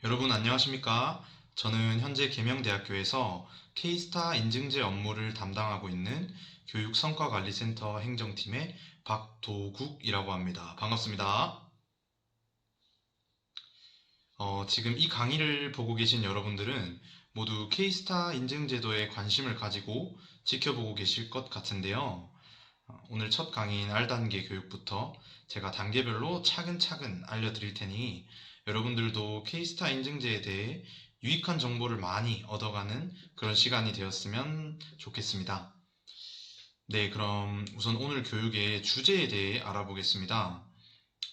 여러분 안녕하십니까? 저는 현재 계명대학교에서 K스타 인증제 업무를 담당하고 있는 교육성과관리센터 행정팀의 박도국이라고 합니다. 반갑습니다. 지금 이 강의를 보고 계신 여러분들은 모두 K스타 인증제도에 관심을 가지고 지켜보고 계실 것 같은데요. 오늘 첫 강의인 R단계 교육부터 제가 단계별로 차근차근 알려드릴 테니 여러분들도 K스타 인증제에 대해 유익한 정보를 많이 얻어가는 그런 시간이 되었으면 좋겠습니다. 네, 그럼 우선 오늘 교육의 주제에 대해 알아보겠습니다.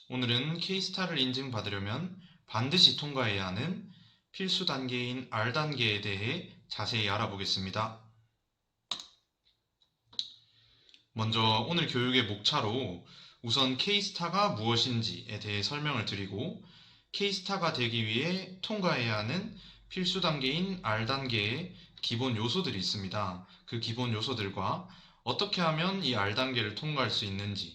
오늘은 K스타를 인증받으려면 반드시 통과해야 하는 필수 단계인 R단계에 대해 자세히 알아보겠습니다. 먼저 오늘 교육의 목차로 우선 K스타가 무엇인지에 대해 설명을 드리고 K스타가 되기 위해 통과해야 하는 필수 단계인 R단계의 기본 요소들이 있습니다. 그 기본 요소들과 어떻게 하면 이 R단계를 통과할 수 있는지에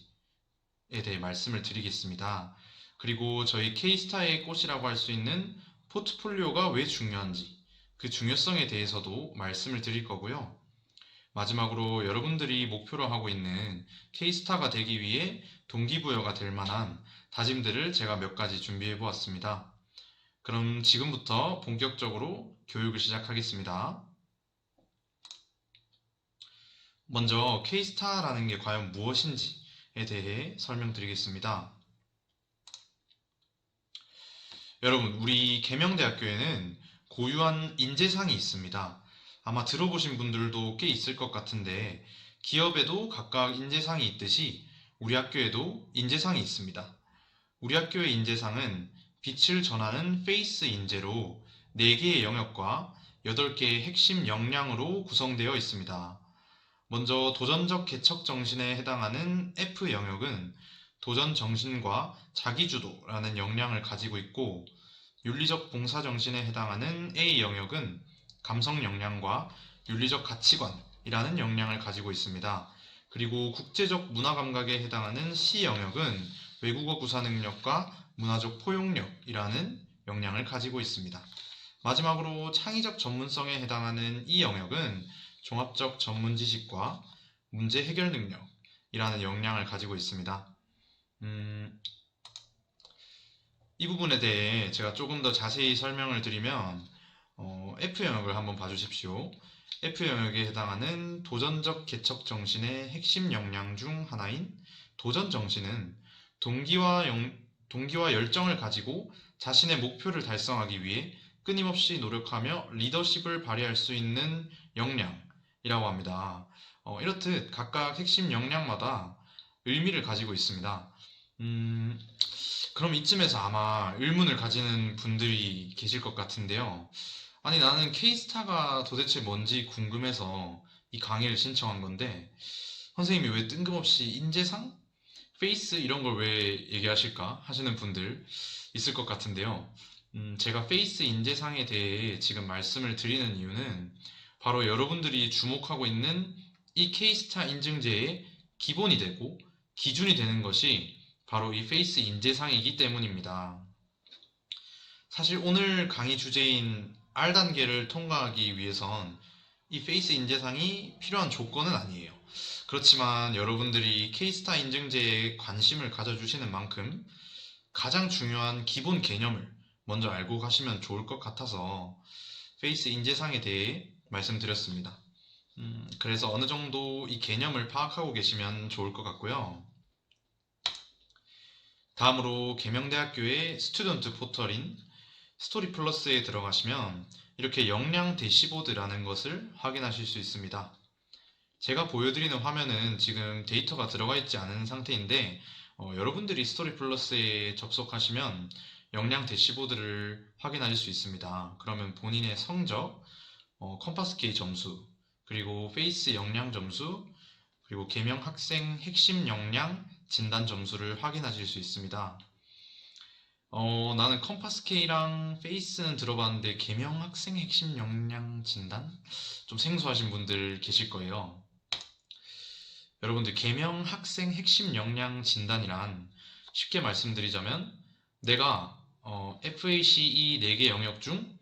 대해 말씀을 드리겠습니다. 그리고 저희 K스타의 꽃이라고 할 수 있는 포트폴리오가 왜 중요한지 그 중요성에 대해서도 말씀을 드릴 거고요. 마지막으로 여러분들이 목표로 하고 있는 K스타가 되기 위해 동기부여가 될 만한 다짐들을 제가 몇 가지 준비해 보았습니다. 그럼 지금부터 본격적으로 교육을 시작하겠습니다. 먼저 K스타라는 게 과연 무엇인지에 대해 설명드리겠습니다. 여러분, 우리 계명대학교에는 고유한 인재상이 있습니다. 아마 들어보신 분들도 꽤 있을 것 같은데 기업에도 각각 인재상이 있듯이 우리 학교에도 인재상이 있습니다. 우리 학교의 인재상은 빛을 전하는 페이스 인재로 4개의 영역과 8개의 핵심 역량으로 구성되어 있습니다. 먼저 도전적 개척 정신에 해당하는 F 영역은 도전 정신과 자기주도라는 역량을 가지고 있고, 윤리적 봉사 정신에 해당하는 A 영역은 감성 역량과 윤리적 가치관이라는 역량을 가지고 있습니다. 그리고 국제적 문화 감각에 해당하는 C 영역은 외국어 구사 능력과 문화적 포용력이라는 역량을 가지고 있습니다. 마지막으로 창의적 전문성에 해당하는 E 영역은 종합적 전문 지식과 문제 해결 능력이라는 역량을 가지고 있습니다. 이 부분에 대해 제가 조금 더 자세히 설명을 드리면 F 영역을 한번 봐주십시오. F 영역에 해당하는 도전적 개척 정신의 핵심 역량 중 하나인 도전 정신은 동기와 열정을 가지고 자신의 목표를 달성하기 위해 끊임없이 노력하며 리더십을 발휘할 수 있는 역량이라고 합니다. 이렇듯 각각 핵심 역량마다 의미를 가지고 있습니다. 그럼 이쯤에서 아마 의문을 가지는 분들이 계실 것 같은데요. 아니, 나는 K스타가 도대체 뭔지 궁금해서 이 강의를 신청한 건데, 선생님이 왜 뜬금없이 인재상? 페이스 이런 걸 왜 얘기하실까? 하시는 분들 있을 것 같은데요. 제가 페이스 인재상에 대해 지금 말씀을 드리는 이유는 바로 여러분들이 주목하고 있는 이 K스타 인증제의 기본이 되고 기준이 되는 것이 바로 이 페이스 인재상이기 때문입니다. 사실 오늘 강의 주제인 R단계를 통과하기 위해선 이 페이스 인재상이 필요한 조건은 아니에요. 그렇지만 여러분들이 K스타 인증제에 관심을 가져주시는 만큼 가장 중요한 기본 개념을 먼저 알고 가시면 좋을 것 같아서 페이스 인재상에 대해 말씀드렸습니다. 그래서 어느 정도 이 개념을 파악하고 계시면 좋을 것 같고요. 다음으로 계명대학교의 스튜던트 포털인 스토리 플러스에 들어가시면 이렇게 역량 대시보드라는 것을 확인하실 수 있습니다. 제가 보여드리는 화면은 지금 데이터가 들어가 있지 않은 상태인데 여러분들이 스토리 플러스에 접속하시면 역량 대시보드를 확인하실 수 있습니다. 그러면 본인의 성적, 컴파스 K 점수, 그리고 페이스 역량 점수, 그리고 계명 학생 핵심 역량 진단 점수를 확인하실 수 있습니다. 나는 컴파스 K랑 페이스는 들어봤는데 계명 학생 핵심 역량 진단? 좀 생소하신 분들 계실 거예요. 여러분들 계명 학생 핵심 역량 진단이란 쉽게 말씀드리자면 내가 FACE 4개 영역 중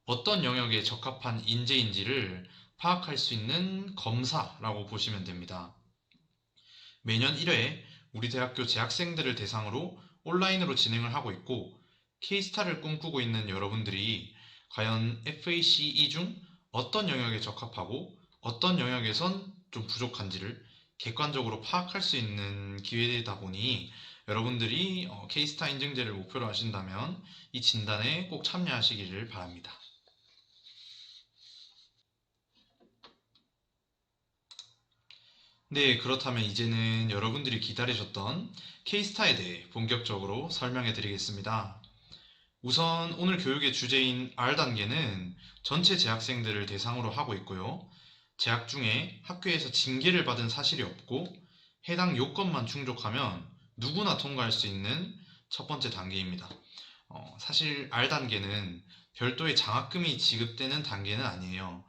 어떤 영역에 적합한 인재인지를 파악할 수 있는 검사라고 보시면 됩니다. 매년 1회 우리 대학교 재학생들을 대상으로 온라인으로 진행을 하고 있고, K스타를 꿈꾸고 있는 여러분들이 과연 FACE 중 어떤 영역에 적합하고 어떤 영역에선 좀 부족한지를 객관적으로 파악할 수 있는 기회이다 보니, 여러분들이 K스타 인증제를 목표로 하신다면 이 진단에 꼭 참여하시기를 바랍니다. 네, 그렇다면 이제는 여러분들이 기다리셨던 K스타에 대해 본격적으로 설명해 드리겠습니다. 우선 오늘 교육의 주제인 R단계는 전체 재학생들을 대상으로 하고 있고요. 재학 중에 학교에서 징계를 받은 사실이 없고 해당 요건만 충족하면 누구나 통과할 수 있는 첫 번째 단계입니다. 사실 R단계는 별도의 장학금이 지급되는 단계는 아니에요.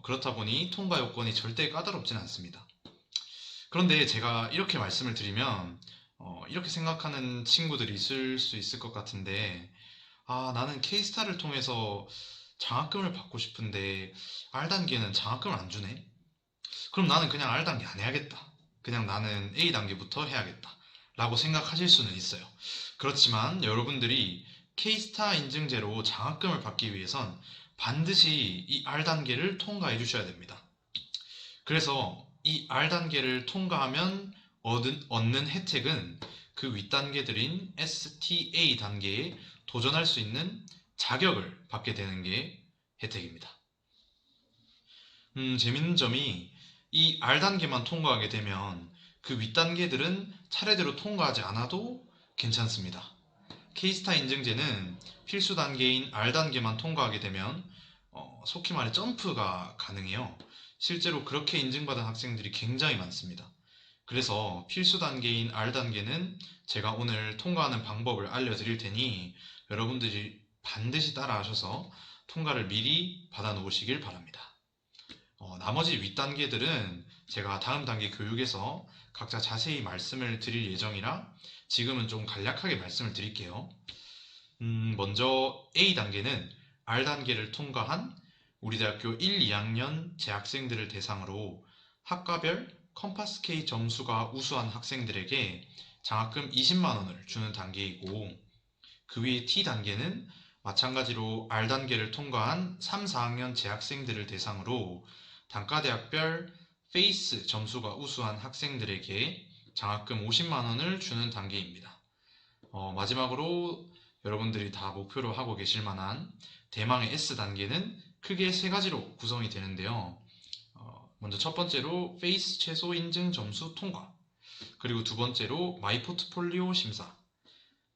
그렇다 보니 통과 요건이 절대 까다롭진 않습니다. 그런데 제가 이렇게 말씀을 드리면 이렇게 생각하는 친구들이 있을 수 있을 것 같은데, 나는 K스타를 통해서 장학금을 받고 싶은데 R단계는 장학금을 안 주네? 그럼 나는 그냥 R단계 안 해야겠다. 그냥 나는 A단계부터 해야겠다. 라고 생각하실 수는 있어요. 그렇지만 여러분들이 K스타 인증제로 장학금을 받기 위해선 반드시 이 R단계를 통과해 주셔야 됩니다. 그래서 이 R단계를 통과하면 얻는 혜택은 그 윗단계들인 STA 단계에 도전할 수 있는 자격을 받게 되는 게 혜택입니다. 재밌는 점이 이 R단계만 통과하게 되면 그 윗단계들은 차례대로 통과하지 않아도 괜찮습니다. K스타 인증제는 필수 단계인 R단계만 통과하게 되면 속히 말해 점프가 가능해요. 실제로 그렇게 인증받은 학생들이 굉장히 많습니다. 그래서 필수 단계인 R단계는 제가 오늘 통과하는 방법을 알려드릴 테니 여러분들이 반드시 따라하셔서 통과를 미리 받아 놓으시길 바랍니다. 나머지 윗단계들은 제가 다음 단계 교육에서 각자 자세히 말씀을 드릴 예정이라 지금은 좀 간략하게 말씀을 드릴게요. 먼저 A단계는 R단계를 통과한 우리 대학교 1, 2학년 재학생들을 대상으로 학과별 컴파스 K 점수가 우수한 학생들에게 장학금 20만 원을 주는 단계이고, 그 위에 T단계는 마찬가지로 R단계를 통과한 3, 4학년 재학생들을 대상으로 단과대학별 페이스 점수가 우수한 학생들에게 장학금 50만 원을 주는 단계입니다. 마지막으로 여러분들이 다 목표로 하고 계실 만한 대망의 S단계는 크게 세 가지로 구성이 되는데요. 먼저 첫 번째로 페이스 최소 인증 점수 통과, 그리고 두 번째로 마이 포트폴리오 심사,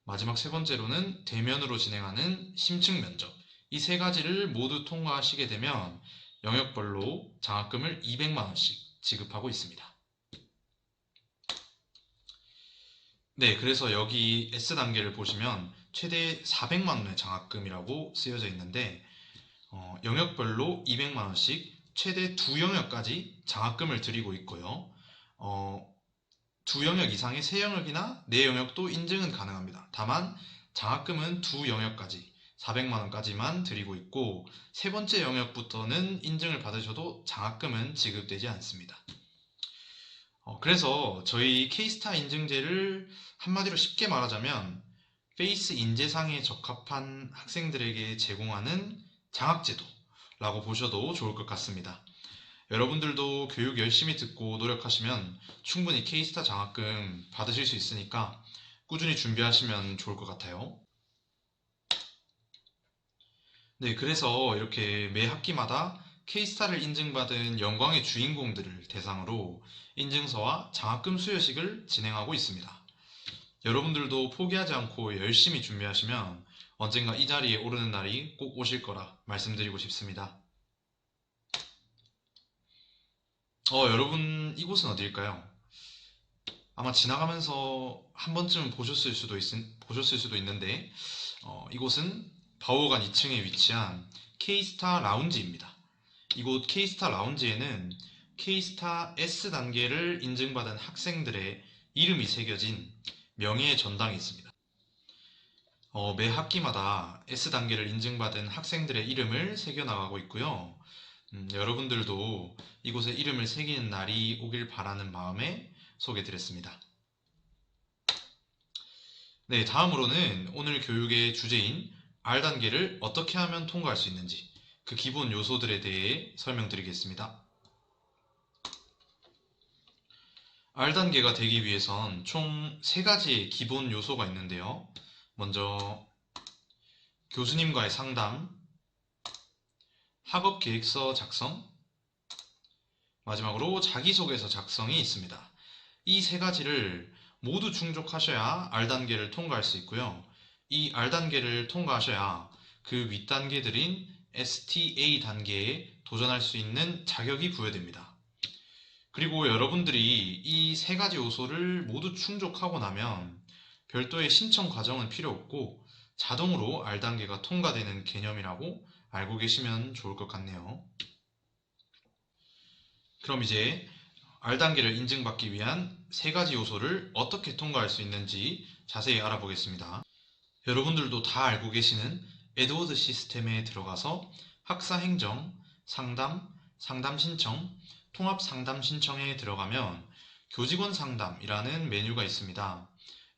마지막 세 번째로는 대면으로 진행하는 심층 면접. 이 세 가지를 모두 통과하시게 되면 영역별로 장학금을 200만 원씩 지급하고 있습니다. 네, 그래서 여기 S단계를 보시면 최대 400만 원의 장학금이라고 쓰여져 있는데, 영역별로 200만 원씩 최대 두 영역까지 장학금을 드리고 있고요. 두 영역 이상의 세 영역이나 네 영역도 인증은 가능합니다. 다만 장학금은 두 영역까지 400만 원까지만 드리고 있고, 세 번째 영역부터는 인증을 받으셔도 장학금은 지급되지 않습니다. 그래서 저희 K스타 인증제를 한마디로 쉽게 말하자면 페이스 인재상에 적합한 학생들에게 제공하는 장학제도라고 보셔도 좋을 것 같습니다. 여러분들도 교육 열심히 듣고 노력하시면 충분히 K스타 장학금 받으실 수 있으니까 꾸준히 준비하시면 좋을 것 같아요. 네, 그래서 이렇게 매 학기마다 K스타를 인증받은 영광의 주인공들을 대상으로 인증서와 장학금 수여식을 진행하고 있습니다. 여러분들도 포기하지 않고 열심히 준비하시면 언젠가 이 자리에 오르는 날이 꼭 오실 거라 말씀드리고 싶습니다. 여러분, 이곳은 어디일까요? 아마 지나가면서 한 번쯤 보셨을 수도 있는데, 이곳은 바오관 2층에 위치한 K스타 라운지입니다. 이곳 K스타 라운지에는 K스타 S 단계를 인증받은 학생들의 이름이 새겨진 명예의 전당이 있습니다. 매 학기마다 S단계를 인증받은 학생들의 이름을 새겨나가고 있고요. 여러분들도 이곳에 이름을 새기는 날이 오길 바라는 마음에 소개드렸습니다. 네, 다음으로는 오늘 교육의 주제인 R단계를 어떻게 하면 통과할 수 있는지 그 기본 요소들에 대해 설명드리겠습니다. R단계가 되기 위해선 총 3가지의 기본 요소가 있는데요. 먼저 교수님과의 상담, 학업 계획서 작성, 마지막으로 자기소개서 작성이 있습니다. 이 3가지를 모두 충족하셔야 R단계를 통과할 수 있고요. 이 R단계를 통과하셔야 그 윗단계들인 STA 단계에 도전할 수 있는 자격이 부여됩니다. 그리고 여러분들이 이 3가지 요소를 모두 충족하고 나면 별도의 신청 과정은 필요 없고 자동으로 R단계가 통과되는 개념이라고 알고 계시면 좋을 것 같네요. 그럼 이제 R단계를 인증받기 위한 3가지 요소를 어떻게 통과할 수 있는지 자세히 알아보겠습니다. 여러분들도 다 알고 계시는 에드워드 시스템에 들어가서 학사 행정, 상담, 상담 신청, 통합 상담 신청에 들어가면 교직원 상담이라는 메뉴가 있습니다.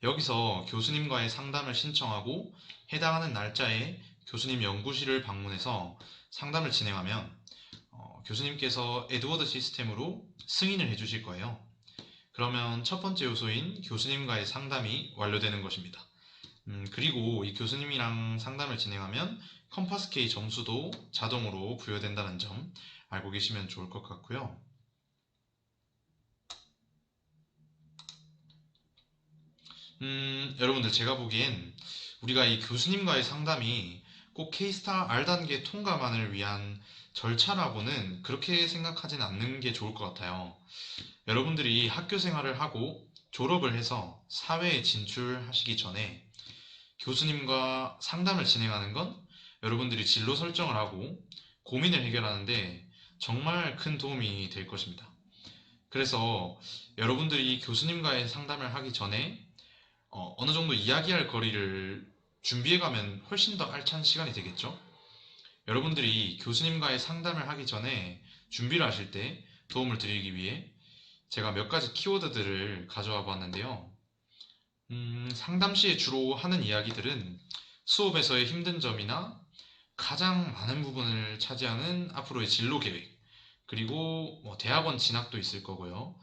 여기서 교수님과의 상담을 신청하고 해당하는 날짜에 교수님 연구실을 방문해서 상담을 진행하면 교수님께서 에드워드 시스템으로 승인을 해주실 거예요. 그러면 첫 번째 요소인 교수님과의 상담이 완료되는 것입니다. 그리고 이 교수님이랑 상담을 진행하면 컴파스 K 점수도 자동으로 부여된다는 점 알고 계시면 좋을 것 같고요. 여러분들 제가 보기엔 우리가 이 교수님과의 상담이 꼭 K스타 R단계 통과만을 위한 절차라고는 그렇게 생각하진 않는 게 좋을 것 같아요. 여러분들이 학교 생활을 하고 졸업을 해서 사회에 진출하시기 전에 교수님과 상담을 진행하는 건 여러분들이 진로 설정을 하고 고민을 해결하는데 정말 큰 도움이 될 것입니다. 그래서 여러분들이 교수님과의 상담을 하기 전에 어느 정도 이야기할 거리를 준비해가면 훨씬 더 알찬 시간이 되겠죠? 여러분들이 교수님과의 상담을 하기 전에 준비를 하실 때 도움을 드리기 위해 제가 몇 가지 키워드들을 가져와 봤는데요. 상담 시에 주로 하는 이야기들은 수업에서의 힘든 점이나 가장 많은 부분을 차지하는 앞으로의 진로 계획, 그리고 대학원 진학도 있을 거고요.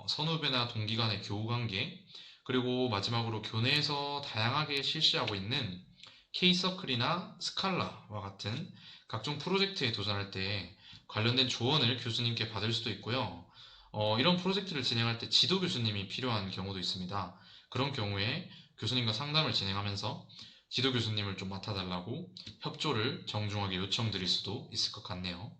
선후배나 동기 간의 교우 관계, 그리고 마지막으로 교내에서 다양하게 실시하고 있는 K서클이나 스칼라와 같은 각종 프로젝트에 도전할 때 관련된 조언을 교수님께 받을 수도 있고요. 이런 프로젝트를 진행할 때 지도 교수님이 필요한 경우도 있습니다. 그런 경우에 교수님과 상담을 진행하면서 지도 교수님을 좀 맡아달라고 협조를 정중하게 요청드릴 수도 있을 것 같네요.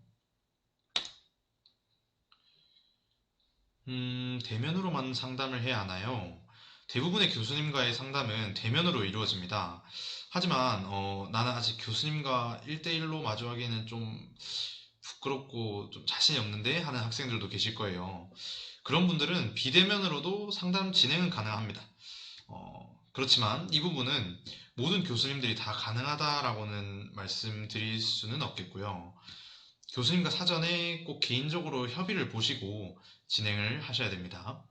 대면으로만 상담을 해야 하나요? 대부분의 교수님과의 상담은 대면으로 이루어집니다. 하지만 나는 아직 교수님과 1대1로 마주하기에는 좀 부끄럽고 좀 자신이 없는데 하는 학생들도 계실 거예요. 그런 분들은 비대면으로도 상담 진행은 가능합니다. 그렇지만 이 부분은 모든 교수님들이 다 가능하다라고는 말씀드릴 수는 없겠고요. 교수님과 사전에 꼭 개인적으로 협의를 보시고 진행을 하셔야 됩니다.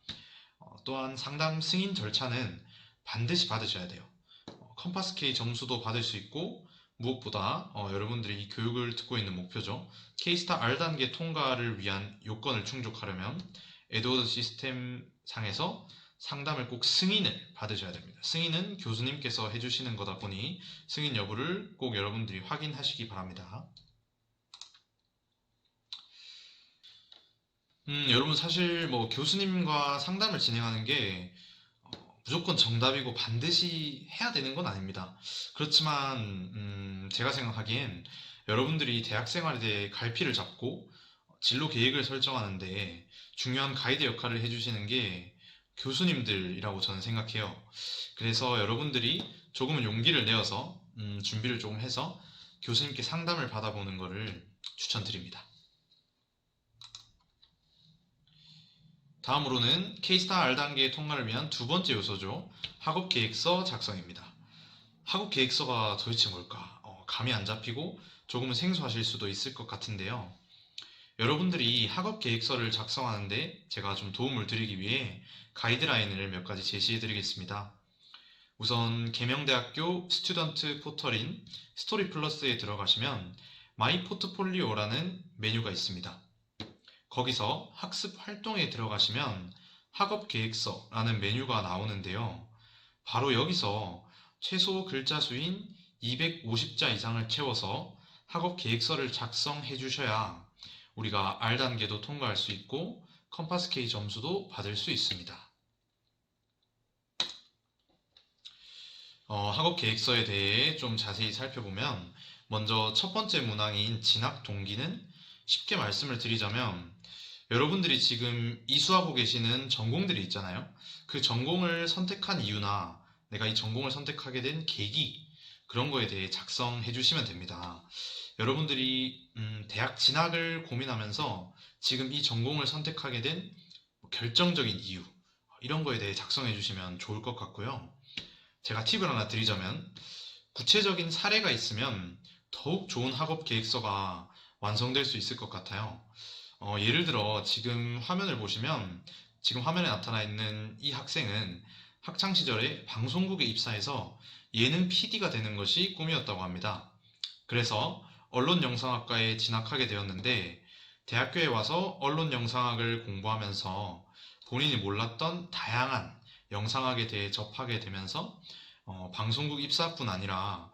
또한 상담 승인 절차는 반드시 받으셔야 돼요. 컴파스 K 점수도 받을 수 있고 무엇보다 여러분들이 이 교육을 듣고 있는 목표죠. K스타 R단계 통과를 위한 요건을 충족하려면 에드워드 시스템 상에서 상담을 꼭 승인을 받으셔야 됩니다. 승인은 교수님께서 해주시는 거다 보니 승인 여부를 꼭 여러분들이 확인하시기 바랍니다. 여러분 사실 교수님과 상담을 진행하는 게 무조건 정답이고 반드시 해야 되는 건 아닙니다. 그렇지만 제가 생각하기엔 여러분들이 대학 생활에 대해 갈피를 잡고 진로 계획을 설정하는데 중요한 가이드 역할을 해주시는 게 교수님들이라고 저는 생각해요. 그래서 여러분들이 조금은 용기를 내어서 준비를 조금 해서 교수님께 상담을 받아보는 것을 추천드립니다. 다음으로는 K스타 R단계 통과를 위한 두 번째 요소죠. 학업 계획서 작성입니다. 학업 계획서가 도대체 뭘까? 감이 안 잡히고 조금은 생소하실 수도 있을 것 같은데요. 여러분들이 학업 계획서를 작성하는데 제가 좀 도움을 드리기 위해 가이드라인을 몇 가지 제시해 드리겠습니다. 우선 계명대학교 스튜던트 포털인 스토리플러스에 들어가시면 마이 포트폴리오라는 메뉴가 있습니다. 거기서 학습 활동에 들어가시면 학업 계획서라는 메뉴가 나오는데요. 바로 여기서 최소 글자 수인 250자 이상을 채워서 학업 계획서를 작성해 주셔야 우리가 R단계도 통과할 수 있고 컴파스 K 점수도 받을 수 있습니다. 학업 계획서에 대해 좀 자세히 살펴보면 먼저 첫 번째 문항인 진학 동기는 쉽게 말씀을 드리자면 여러분들이 지금 이수하고 계시는 전공들이 있잖아요. 그 전공을 선택한 이유나 내가 이 전공을 선택하게 된 계기 그런 거에 대해 작성해 주시면 됩니다. 여러분들이 대학 진학을 고민하면서 지금 이 전공을 선택하게 된 결정적인 이유 이런 거에 대해 작성해 주시면 좋을 것 같고요. 제가 팁을 하나 드리자면 구체적인 사례가 있으면 더욱 좋은 학업 계획서가 완성될 수 있을 것 같아요. 예를 들어 지금 화면을 보시면 지금 화면에 나타나 있는 이 학생은 학창 시절에 방송국에 입사해서 예능 PD가 되는 것이 꿈이었다고 합니다. 그래서 언론영상학과에 진학하게 되었는데 대학교에 와서 언론영상학을 공부하면서 본인이 몰랐던 다양한 영상학에 대해 접하게 되면서 방송국 입사뿐 아니라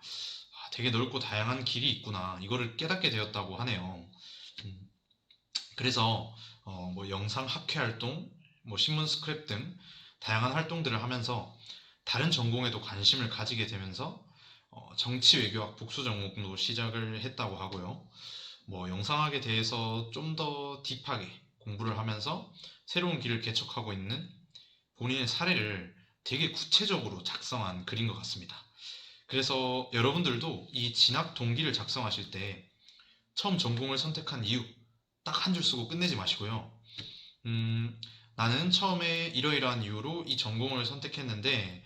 되게 넓고 다양한 길이 있구나 이거를 깨닫게 되었다고 하네요. 그래서 뭐 영상 학회 활동, 뭐 신문 스크랩 등 다양한 활동들을 하면서 다른 전공에도 관심을 가지게 되면서 정치 외교학 복수 전공도 시작을 했다고 하고요. 뭐 영상학에 대해서 좀 더 딥하게 공부를 하면서 새로운 길을 개척하고 있는 본인의 사례를 되게 구체적으로 작성한 글인 것 같습니다. 그래서 여러분들도 이 진학 동기를 작성하실 때 처음 전공을 선택한 이유 딱 한 줄 쓰고 끝내지 마시고요. 나는 처음에 이러이러한 이유로 이 전공을 선택했는데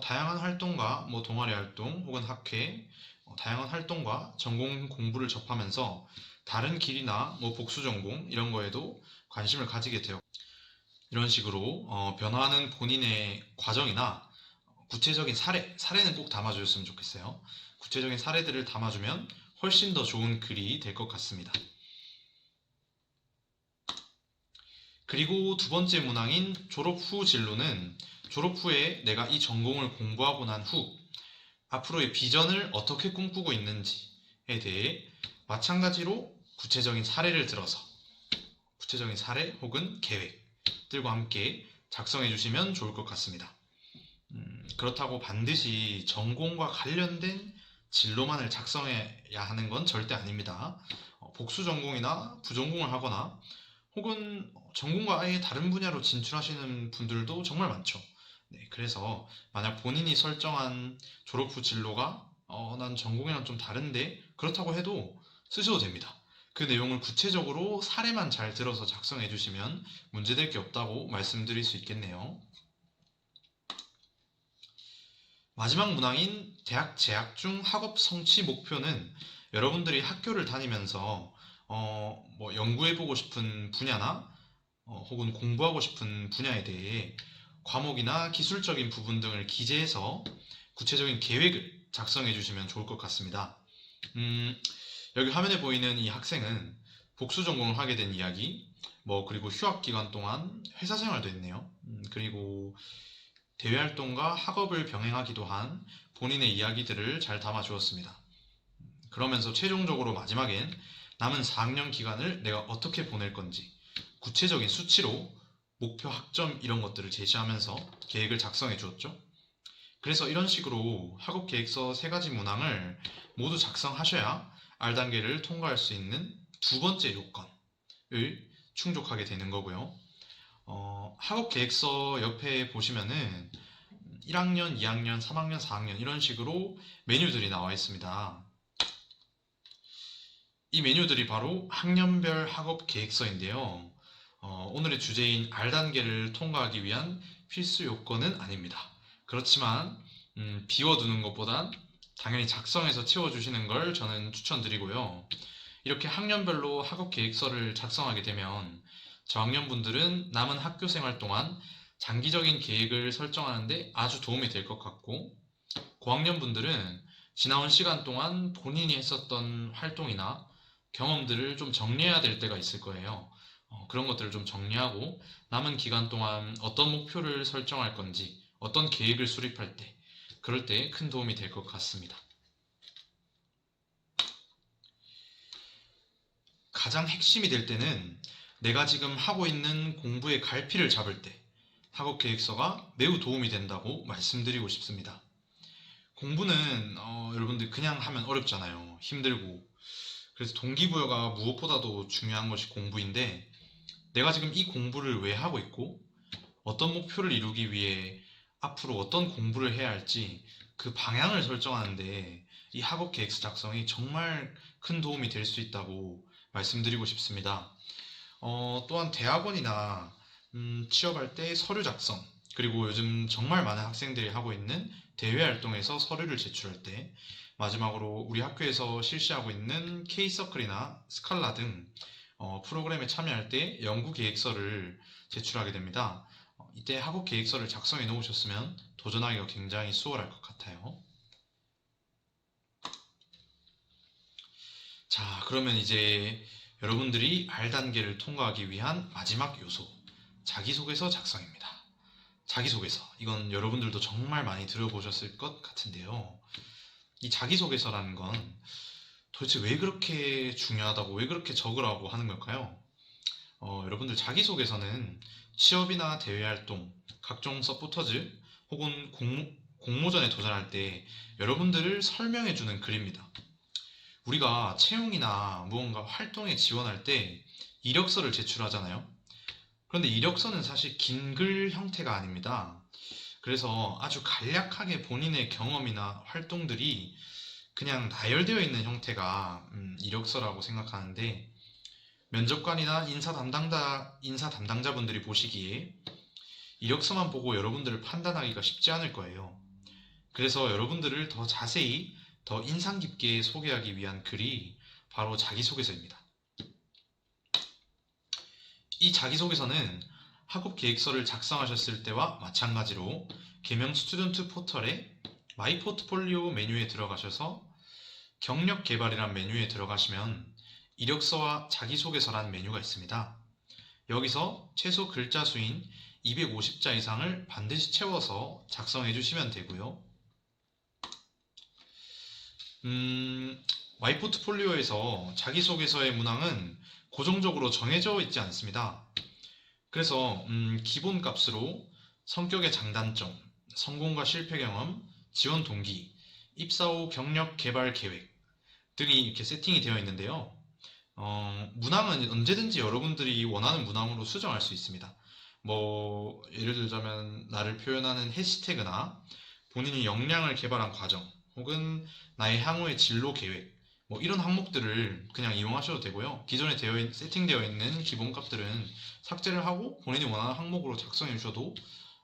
다양한 활동과 뭐 동아리 활동 혹은 학회 다양한 활동과 전공 공부를 접하면서 다른 길이나 뭐 복수 전공 이런 거에도 관심을 가지게 되었고 이런 식으로 변화하는 본인의 과정이나 구체적인 사례는 꼭 담아주셨으면 좋겠어요. 구체적인 사례들을 담아주면 훨씬 더 좋은 글이 될 것 같습니다. 그리고 두 번째 문항인 졸업 후 진로는 졸업 후에 내가 이 전공을 공부하고 난 후 앞으로의 비전을 어떻게 꿈꾸고 있는지에 대해 마찬가지로 구체적인 사례를 들어서 구체적인 사례 혹은 계획들과 함께 작성해 주시면 좋을 것 같습니다. 그렇다고 반드시 전공과 관련된 진로만을 작성해야 하는 건 절대 아닙니다. 복수 전공이나 부전공을 하거나 혹은 전공과 아예 다른 분야로 진출하시는 분들도 정말 많죠. 네, 그래서 만약 본인이 설정한 졸업 후 진로가 난 전공이랑 좀 다른데 그렇다고 해도 쓰셔도 됩니다. 그 내용을 구체적으로 사례만 잘 들어서 작성해 주시면 문제될 게 없다고 말씀드릴 수 있겠네요. 마지막 문항인 대학 재학 중 학업 성취 목표는 여러분들이 학교를 다니면서 뭐 연구해보고 싶은 분야나 혹은 공부하고 싶은 분야에 대해 과목이나 기술적인 부분 등을 기재해서 구체적인 계획을 작성해 주시면 좋을 것 같습니다. 여기 화면에 보이는 이 학생은 복수 전공을 하게 된 이야기, 뭐 그리고 휴학 기간 동안 회사 생활도 했네요. 그리고 대외 활동과 학업을 병행하기도 한 본인의 이야기들을 잘 담아 주었습니다. 그러면서 최종적으로 마지막엔 남은 4학년 기간을 내가 어떻게 보낼 건지 구체적인 수치로 목표 학점 이런 것들을 제시하면서 계획을 작성해 주었죠. 그래서 이런 식으로 학업 계획서 3가지 문항을 모두 작성하셔야 R단계를 통과할 수 있는 두 번째 요건을 충족하게 되는 거고요. 학업 계획서 옆에 보시면은 1학년, 2학년, 3학년, 4학년 이런 식으로 메뉴들이 나와 있습니다. 이 메뉴들이 바로 학년별 학업 계획서인데요. 오늘의 주제인 R단계를 통과하기 위한 필수 요건은 아닙니다. 그렇지만 비워두는 것보단 당연히 작성해서 채워주시는 걸 저는 추천드리고요. 이렇게 학년별로 학업 계획서를 작성하게 되면 저학년분들은 남은 학교 생활 동안 장기적인 계획을 설정하는데 아주 도움이 될 것 같고, 고학년분들은 지나온 시간 동안 본인이 했었던 활동이나 경험들을 좀 정리해야 될 때가 있을 거예요. 그런 것들을 좀 정리하고 남은 기간 동안 어떤 목표를 설정할 건지, 어떤 계획을 수립할 때, 그럴 때 큰 도움이 될 것 같습니다. 가장 핵심이 될 때는 내가 지금 하고 있는 공부의 갈피를 잡을 때 학업 계획서가 매우 도움이 된다고 말씀드리고 싶습니다. 공부는 여러분들 그냥 하면 어렵잖아요. 힘들고. 그래서 동기부여가 무엇보다도 중요한 것이 공부인데, 내가 지금 이 공부를 왜 하고 있고 어떤 목표를 이루기 위해 앞으로 어떤 공부를 해야 할지 그 방향을 설정하는데 이 학업 계획서 작성이 정말 큰 도움이 될 수 있다고 말씀드리고 싶습니다. 또한 대학원이나 취업할 때 서류 작성, 그리고 요즘 정말 많은 학생들이 하고 있는 대외 활동에서 서류를 제출할 때, 마지막으로 우리 학교에서 실시하고 있는 K서클이나 스칼라 등 프로그램에 참여할 때 연구 계획서를 제출하게 됩니다. 이때 학업 계획서를 작성해 놓으셨으면 도전하기가 굉장히 수월할 것 같아요. 자, 그러면 이제 여러분들이 R 단계를 통과하기 위한 마지막 요소, 자기소개서 작성입니다. 자기소개서. 이건 여러분들도 정말 많이 들어보셨을 것 같은데요. 이 자기소개서라는 건 도대체 왜 그렇게 중요하다고, 왜 그렇게 적으라고 하는 걸까요? 여러분들 자기소개서는 취업이나 대외활동, 각종 서포터즈 혹은 공모전에 도전할 때 여러분들을 설명해주는 글입니다. 우리가 채용이나 무언가 활동에 지원할 때 이력서를 제출하잖아요. 그런데 이력서는 사실 긴 글 형태가 아닙니다. 그래서 아주 간략하게 본인의 경험이나 활동들이 그냥 나열되어 있는 형태가 이력서라고 생각하는데, 면접관이나 인사 담당자분들이 보시기에 이력서만 보고 여러분들을 판단하기가 쉽지 않을 거예요. 그래서 여러분들을 더 자세히, 더 인상 깊게 소개하기 위한 글이 바로 자기소개서입니다. 이 자기소개서는 학업 계획서를 작성하셨을 때와 마찬가지로 개명 스튜던트 포털에 마이 포트폴리오 메뉴에 들어가셔서 경력 개발이란 메뉴에 들어가시면 이력서와 자기소개서란 메뉴가 있습니다. 여기서 최소 글자 수인 250자 이상을 반드시 채워서 작성해 주시면 되고요. 마이 포트폴리오에서 자기소개서의 문항은 고정적으로 정해져 있지 않습니다. 그래서 기본 값으로 성격의 장단점, 성공과 실패 경험, 지원 동기, 입사 후 경력 개발 계획 등이 이렇게 세팅이 되어 있는데요. 문항은 언제든지 여러분들이 원하는 문항으로 수정할 수 있습니다. 뭐 예를 들자면 나를 표현하는 해시태그나 본인이 역량을 개발한 과정, 혹은 나의 향후의 진로 계획, 뭐 이런 항목들을 그냥 이용하셔도 되고요. 기존에 세팅되어 있는 기본 값들은 삭제를 하고 본인이 원하는 항목으로 작성해 주셔도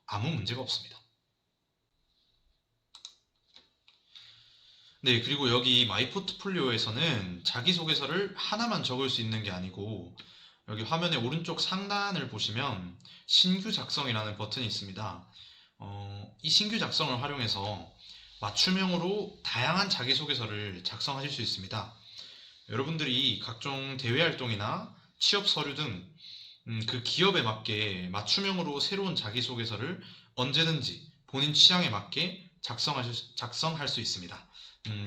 아무 문제가 없습니다. 네, 그리고 여기 마이 포트폴리오에서는 자기소개서를 하나만 적을 수 있는 게 아니고, 여기 화면의 오른쪽 상단을 보시면 신규 작성이라는 버튼이 있습니다. 이 신규 작성을 활용해서 맞춤형으로 다양한 자기소개서를 작성하실 수 있습니다. 여러분들이 각종 대외활동이나 취업 서류 등 그 기업에 맞게 맞춤형으로 새로운 자기소개서를 언제든지 본인 취향에 맞게 작성할 수 있습니다.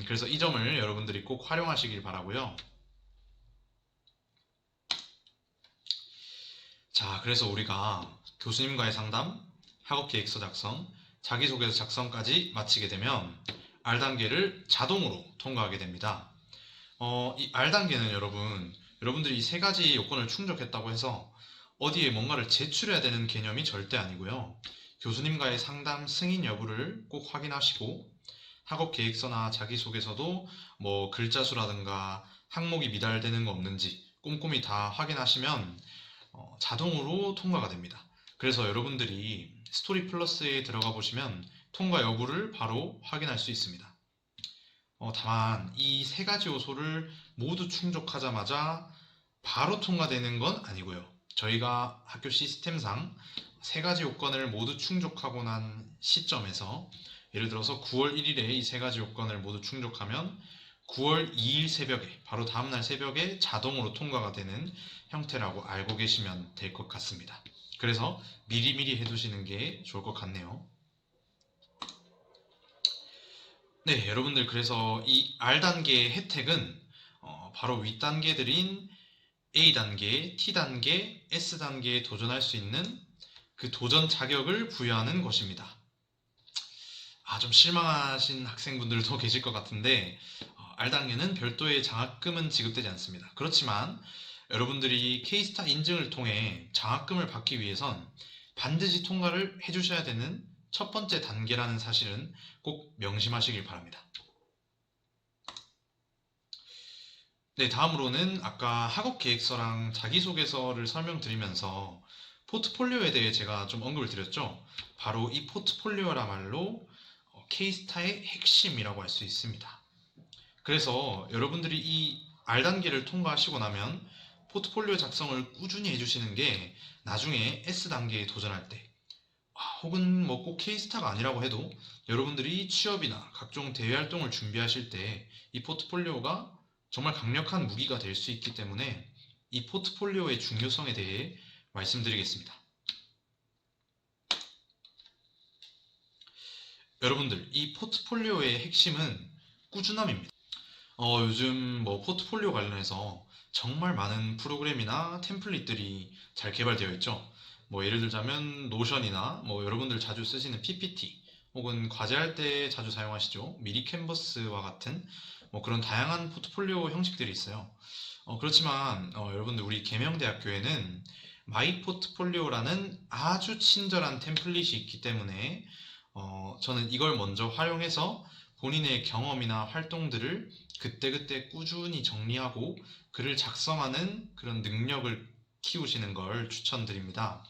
그래서 이 점을 여러분들이 꼭 활용하시길 바라고요. 자, 그래서 우리가 교수님과의 상담, 학업계획서 작성, 자기소개서 작성까지 마치게 되면 R단계를 자동으로 통과하게 됩니다. 이 R단계는 여러분들이 이 세 가지 요건을 충족했다고 해서 어디에 뭔가를 제출해야 되는 개념이 절대 아니고요. 교수님과의 상담 승인 여부를 꼭 확인하시고, 학업 계획서나 자기소개서도 뭐 글자 수라든가 항목이 미달되는 거 없는지 꼼꼼히 다 확인하시면 자동으로 통과가 됩니다. 그래서 여러분들이 스토리 플러스에 들어가 보시면 통과 여부를 바로 확인할 수 있습니다. 다만 이 세 가지 요소를 모두 충족하자마자 바로 통과되는 건 아니고요. 저희가 학교 시스템상 세 가지 요건을 모두 충족하고 난 시점에서 예를 들어서 9월 1일에 이 세 가지 요건을 모두 충족하면 9월 2일 새벽에 바로 다음날 새벽에 자동으로 통과가 되는 형태라고 알고 계시면 될 것 같습니다. 그래서 미리미리 해두시는 게 좋을 것 같네요. 네, 여러분들 그래서 이 R단계의 혜택은 바로 윗단계들인 A단계, T단계, S단계에 도전할 수 있는 그 도전 자격을 부여하는 것입니다. 좀 실망하신 학생분들도 계실 것 같은데 R단계는 별도의 장학금은 지급되지 않습니다. 그렇지만 여러분들이 K스타 인증을 통해 장학금을 받기 위해선 반드시 통과를 해주셔야 되는 첫 번째 단계라는 사실은 꼭 명심하시길 바랍니다. 네, 다음으로는 아까 학업 계획서랑 자기소개서를 설명드리면서 포트폴리오에 대해 제가 좀 언급을 드렸죠. 바로 이 포트폴리오라말로 K스타의 핵심이라고 할 수 있습니다. 그래서 여러분들이 이 R단계를 통과하시고 나면 포트폴리오 작성을 꾸준히 해주시는 게 나중에 S단계에 도전할 때 혹은 뭐 꼭 K스타가 아니라고 해도 여러분들이 취업이나 각종 대외 활동을 준비하실 때 이 포트폴리오가 정말 강력한 무기가 될 수 있기 때문에 이 포트폴리오의 중요성에 대해 말씀드리겠습니다. 여러분들, 이 포트폴리오의 핵심은 꾸준함입니다. 요즘 뭐 포트폴리오 관련해서 정말 많은 프로그램이나 템플릿들이 잘 개발되어 있죠. 뭐 예를 들자면 노션이나 뭐 여러분들 자주 쓰시는 PPT 혹은 과제할 때 자주 사용하시죠. 미리 캔버스와 같은 뭐 그런 다양한 포트폴리오 형식들이 있어요. 그렇지만 여러분들 우리 계명대학교에는 마이 포트폴리오라는 아주 친절한 템플릿이 있기 때문에 저는 이걸 먼저 활용해서 본인의 경험이나 활동들을 그때그때 꾸준히 정리하고 글을 작성하는 그런 능력을 키우시는 걸 추천드립니다.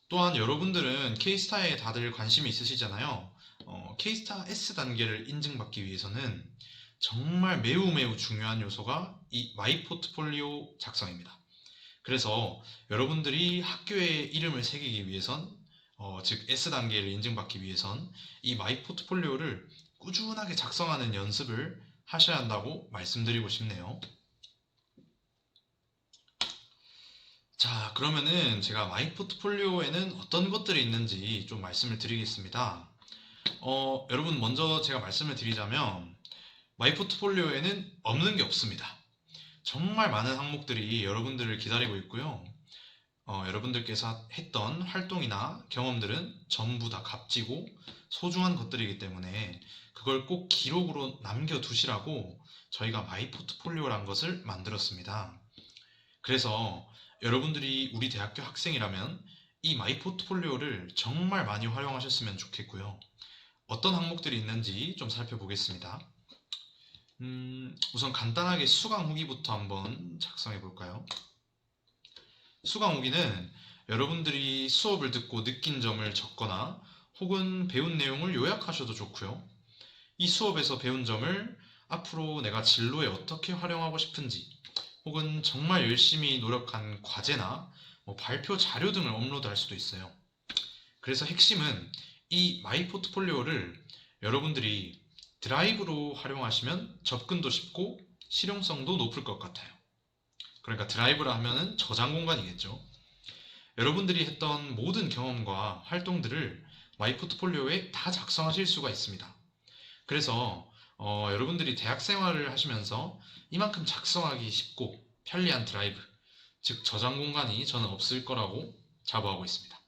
또한 여러분들은 K스타에 다들 관심이 있으시잖아요. K스타 S 단계를 인증받기 위해서는 정말 매우 매우 중요한 요소가 이 마이 포트폴리오 작성입니다. 그래서 여러분들이 학교에 이름을 새기기 위해선 즉 S단계를 인증받기 위해선 이 마이 포트폴리오를 꾸준하게 작성하는 연습을 하셔야 한다고 말씀드리고 싶네요. 자, 그러면은 제가 마이 포트폴리오에는 어떤 것들이 있는지 좀 말씀을 드리겠습니다. 여러분 먼저 제가 말씀을 드리자면 마이 포트폴리오에는 없는 게 없습니다. 정말 많은 항목들이 여러분들을 기다리고 있고요. 여러분들께서 했던 활동이나 경험들은 전부 다 값지고 소중한 것들이기 때문에 그걸 꼭 기록으로 남겨두시라고 저희가 마이 포트폴리오란 것을 만들었습니다. 그래서 여러분들이 우리 대학교 학생이라면 이 마이 포트폴리오를 정말 많이 활용하셨으면 좋겠고요. 어떤 항목들이 있는지 좀 살펴보겠습니다. 우선 간단하게 수강 후기부터 한번 작성해 볼까요? 수강 후기는 여러분들이 수업을 듣고 느낀 점을 적거나 혹은 배운 내용을 요약하셔도 좋고요. 이 수업에서 배운 점을 앞으로 내가 진로에 어떻게 활용하고 싶은지 혹은 정말 열심히 노력한 과제나 뭐 발표 자료 등을 업로드할 수도 있어요. 그래서 핵심은 이 마이 포트폴리오를 여러분들이 드라이브로 활용하시면 접근도 쉽고 실용성도 높을 것 같아요. 그러니까 드라이브라 하면은 저장 공간이겠죠. 여러분들이 했던 모든 경험과 활동들을 마이 포트폴리오에 다 작성하실 수가 있습니다. 그래서 여러분들이 대학 생활을 하시면서 이만큼 작성하기 쉽고 편리한 드라이브, 즉 저장 공간이 저는 없을 거라고 자부하고 있습니다.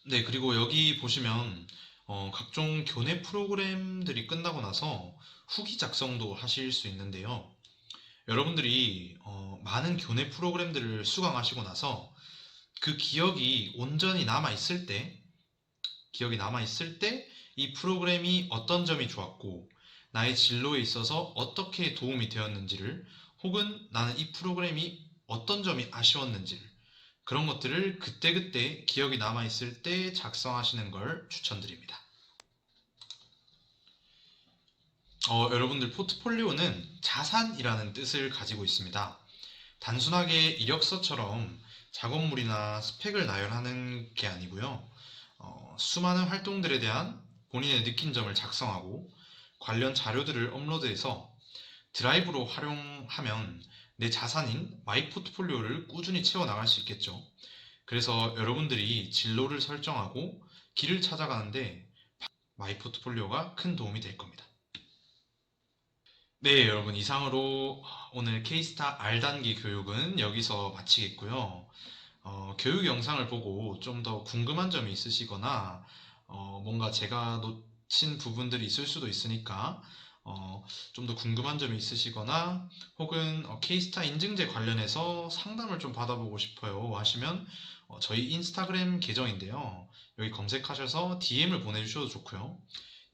네, 그리고 여기 보시면 각종 교내 프로그램들이 끝나고 나서 후기 작성도 하실 수 있는데요. 여러분들이 많은 교내 프로그램들을 수강하시고 나서 그 기억이 온전히 남아 있을 때 이 프로그램이 어떤 점이 좋았고 나의 진로에 있어서 어떻게 도움이 되었는지를 혹은 나는 이 프로그램이 어떤 점이 아쉬웠는지를 그런 것들을 그때그때 기억이 남아있을 때 작성하시는 걸 추천드립니다. 여러분들 포트폴리오는 자산이라는 뜻을 가지고 있습니다. 단순하게 이력서처럼 작업물이나 스펙을 나열하는 게 아니고요. 수많은 활동들에 대한 본인의 느낀 점을 작성하고 관련 자료들을 업로드해서 드라이브로 활용하면 내 자산인 마이 포트폴리오를 꾸준히 채워나갈 수 있겠죠. 그래서 여러분들이 진로를 설정하고 길을 찾아가는데 마이 포트폴리오가 큰 도움이 될 겁니다. 네, 여러분 이상으로 오늘 케이스타 R단기 교육은 여기서 마치겠고요. 교육 영상을 보고 좀 더 궁금한 점이 있으시거나 뭔가 제가 놓친 부분들이 있을 수도 있으니까 좀 더 궁금한 점이 있으시거나 혹은 케이스타 인증제 관련해서 상담을 좀 받아보고 싶어요 하시면 저희 인스타그램 계정인데요. 여기 검색하셔서 DM을 보내주셔도 좋고요.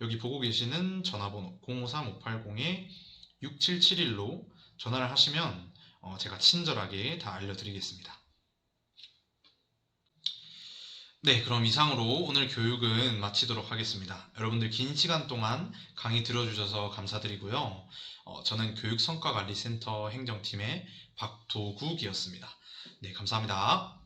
여기 보고 계시는 전화번호 053-580-6771로 전화를 하시면 제가 친절하게 다 알려드리겠습니다. 네, 그럼 이상으로 오늘 교육은 마치도록 하겠습니다. 여러분들 긴 시간 동안 강의 들어주셔서 감사드리고요. 저는 교육성과관리센터 행정팀의 박도국이었습니다. 네, 감사합니다.